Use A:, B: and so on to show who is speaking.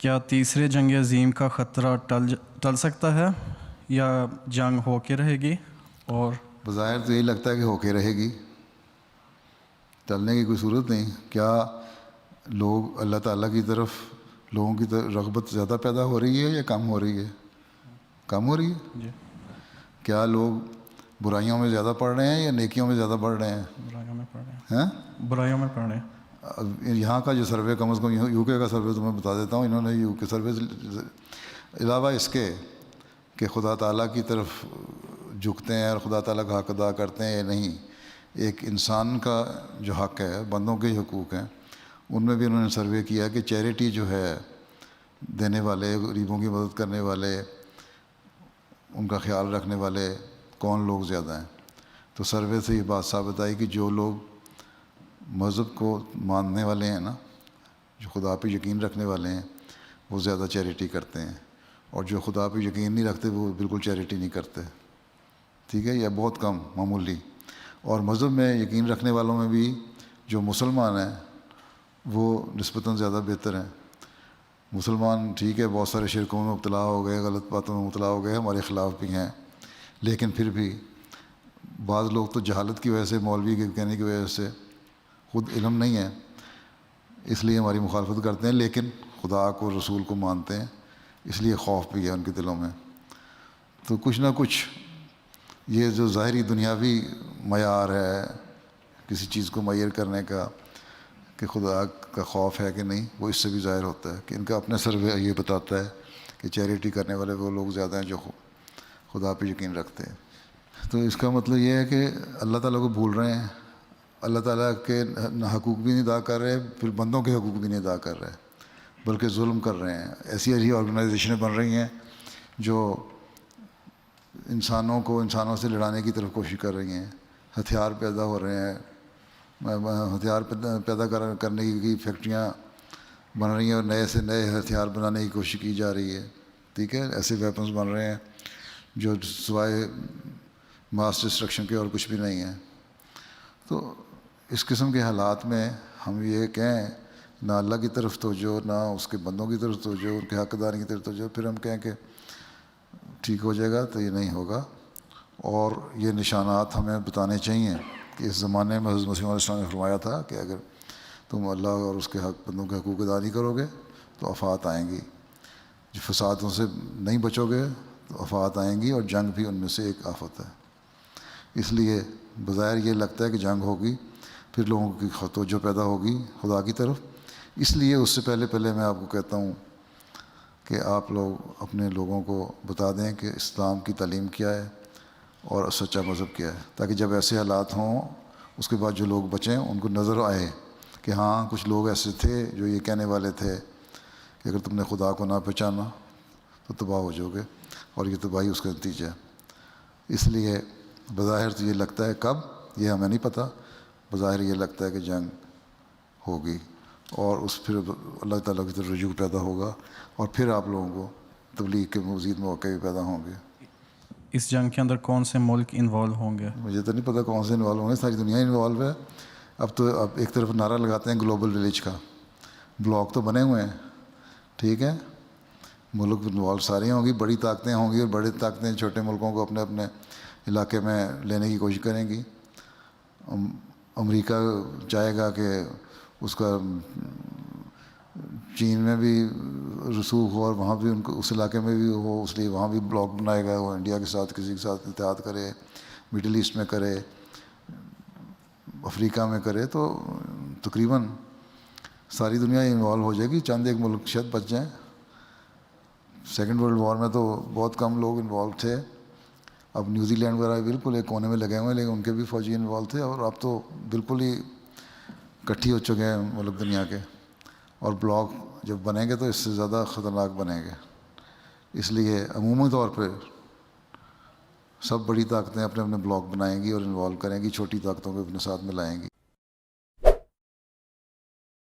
A: کیا تیسرے جنگ عظیم کا خطرہ ٹل سکتا ہے یا جنگ ہو کے رہے گی؟ اور
B: بظاہر تو یہی لگتا ہے کہ ہو کے رہے گی، ٹلنے کی کوئی صورت نہیں۔ کیا لوگ اللہ تعالیٰ کی طرف لوگوں کی طرف رغبت زیادہ پیدا ہو رہی ہے یا کم ہو رہی ہے؟ کم ہو رہی ہے۔
A: جی،
B: کیا لوگ برائیوں میں زیادہ پڑھ رہے ہیں یا نیکیوں میں زیادہ پڑھ رہے ہیں؟
A: برائیوں میں پڑھ رہے ہیں۔
B: ہیں
A: برائیوں میں پڑھ رہے ہیں۔
B: یہاں کا جو survey, come is come you کے کا سروے تو میں بتا دیتا ہوں، انہوں نے یو کے سروے علاوہ اس کے کہ خدا تعالیٰ کی طرف جھکتے ہیں اور خدا تعالیٰ کا حق ادا کرتے ہیں یا نہیں، ایک انسان کا جو حق ہے، بندوں کے حقوق ہیں، ان میں بھی انہوں نے سروے کیا کہ چیریٹی جو ہے، دینے والے، غریبوں کی مدد کرنے والے، ان کا خیال رکھنے والے کون لوگ زیادہ ہیں۔ تو سروے سے یہ بات ثابت آئی کہ جو لوگ مذہب کو ماننے والے ہیں نا، جو خدا پہ یقین رکھنے والے ہیں، وہ زیادہ چیریٹی کرتے ہیں، اور جو خدا پہ یقین نہیں رکھتے وہ بالکل چیریٹی نہیں کرتے، ٹھیک ہے، یا بہت کم، معمولی۔ اور مذہب میں یقین رکھنے والوں میں بھی جو مسلمان ہیں وہ نسبتاً زیادہ بہتر ہیں۔ مسلمان ٹھیک ہے بہت سارے شرکوں میں مبتلا ہو گئے، غلط باتوں میں مبتلا ہو گئے، ہمارے خلاف بھی ہیں، لیکن پھر بھی بعض لوگ تو جہالت کی وجہ سے، مولوی کے کہنے کی وجہ سے، خود علم نہیں ہے اس لیے ہماری مخالفت کرتے ہیں، لیکن خدا کو، رسول کو مانتے ہیں، اس لیے خوف بھی ہے ان کے دلوں میں۔ تو کچھ نہ کچھ یہ جو ظاہری دنیاوی معیار ہے کسی چیز کو معیر کرنے کا کہ خدا کا خوف ہے کہ نہیں، وہ اس سے بھی ظاہر ہوتا ہے کہ ان کا اپنا سروے یہ بتاتا ہے کہ چیریٹی کرنے والے وہ لوگ زیادہ ہیں جو خدا پہ یقین رکھتے ہیں۔ تو اس کا مطلب یہ ہے کہ اللہ تعالیٰ کو بھول رہے ہیں، اللہ تعالیٰ کے حقوق بھی نہیں ادا کر رہے، پھر بندوں کے حقوق بھی نہیں ادا کر رہے، بلکہ ظلم کر رہے ہیں۔ ایسی ایسی آرگنائزیشنیں بن رہی ہیں جو انسانوں کو انسانوں سے لڑانے کی طرف کوشش کر رہی ہیں، ہتھیار پیدا ہو رہے ہیں، ہتھیار پیدا کرنے کی فیکٹریاں بن رہی ہیں اور نئے سے نئے ہتھیار بنانے کی کوشش کی جا رہی ہے، ٹھیک ہے، ایسے ویپنز بن رہے ہیں جو سوائے ماس ڈسٹرکشن کے اور کچھ بھی نہیں ہیں۔ تو اس قسم کے حالات میں ہم یہ کہیں نہ اللہ کی طرف توجہ، نہ اس کے بندوں کی طرف توجہ، ان کے حق دار کی طرف توجہ، پھر ہم کہیں کہ ٹھیک ہو جائے گا، تو یہ نہیں ہوگا۔ اور یہ نشانات ہمیں بتانے چاہیے کہ اس زمانے میں حضرت مسیح علیہ السلام نے فرمایا تھا کہ اگر تم اللہ اور اس کے بندوں کے حقوق ادا نہیں کرو گے تو آفات آئیں گی، جو فسادوں سے نہیں بچو گے تو آفات آئیں گی، اور جنگ بھی ان میں سے ایک آفت ہے۔ اس لیے بظاہر یہ لگتا ہے کہ جنگ ہوگی، پھر لوگوں کی توجہ پیدا ہوگی خدا کی طرف۔ اس لیے اس سے پہلے میں آپ کو کہتا ہوں کہ آپ لوگ اپنے لوگوں کو بتا دیں کہ اسلام کی تعلیم کیا ہے اور سچا مذہب کیا ہے، تاکہ جب ایسے حالات ہوں اس کے بعد جو لوگ بچیں ان کو نظر آئے کہ ہاں کچھ لوگ ایسے تھے جو یہ کہنے والے تھے کہ اگر تم نے خدا کو نہ پہچانا تو تباہ ہو جاؤ گے، اور یہ تباہی اس کا نتیجہ ہے۔ اس لیے بظاہر تو یہ لگتا ہے، کب یہ ہمیں نہیں پتہ، بظاہر یہ لگتا ہے کہ جنگ ہوگی، اور اس پھر اللہ تعالیٰ کی طرف رجوع پیدا ہوگا، اور پھر آپ لوگوں کو تبلیغ کے مزید موقع بھی پیدا ہوں گے۔
A: اس جنگ کے اندر کون سے ملک انوالو ہوں گے؟
B: مجھے تو نہیں پتہ کون سے انوالو ہوں گے، ساری دنیا انوالو ہے۔ اب ایک طرف نعرہ لگاتے ہیں گلوبل ولیج کا، بلاک تو بنے ہوئے ہیں، ٹھیک ہے، ملک انوالو سارے ہوں گی، بڑی طاقتیں ہوں گی، اور بڑی طاقتیں چھوٹے ملکوں کو اپنے اپنے علاقے میں لینے کی کوشش کریں گی۔ امریکہ چاہے گا کہ اس کا چین میں بھی رسوخ ہو اور وہاں بھی ان کو اس علاقے میں بھی ہو، اس لیے وہاں بھی بلاک بنائے گا، وہ انڈیا کے ساتھ کسی کے ساتھ اتحاد کرے، مڈل ایسٹ میں کرے، افریقہ میں کرے، تو تقریباً ساری دنیا انوالو ہو جائے گی، چند ایک ملک شاید بچ جائیں۔ سیکنڈ ورلڈ وار میں تو بہت کم لوگ انوالو تھے، اب نیوزی لینڈ وغیرہ بالکل ایک کونے میں لگے ہوئے ہیں، لیکن ان کے بھی فوجی انوالو تھے، اور اب تو بالکل ہی اکٹھی ہو چکے ہیں ملک دنیا کے، اور بلاک جب بنیں گے تو اس سے زیادہ خطرناک بنیں گے۔ اس لیے عمومی طور پہ سب بڑی طاقتیں اپنے اپنے بلاک بنائیں گی اور انوالو کریں گی، چھوٹی طاقتوں کو اپنے ساتھ ملائیں گی۔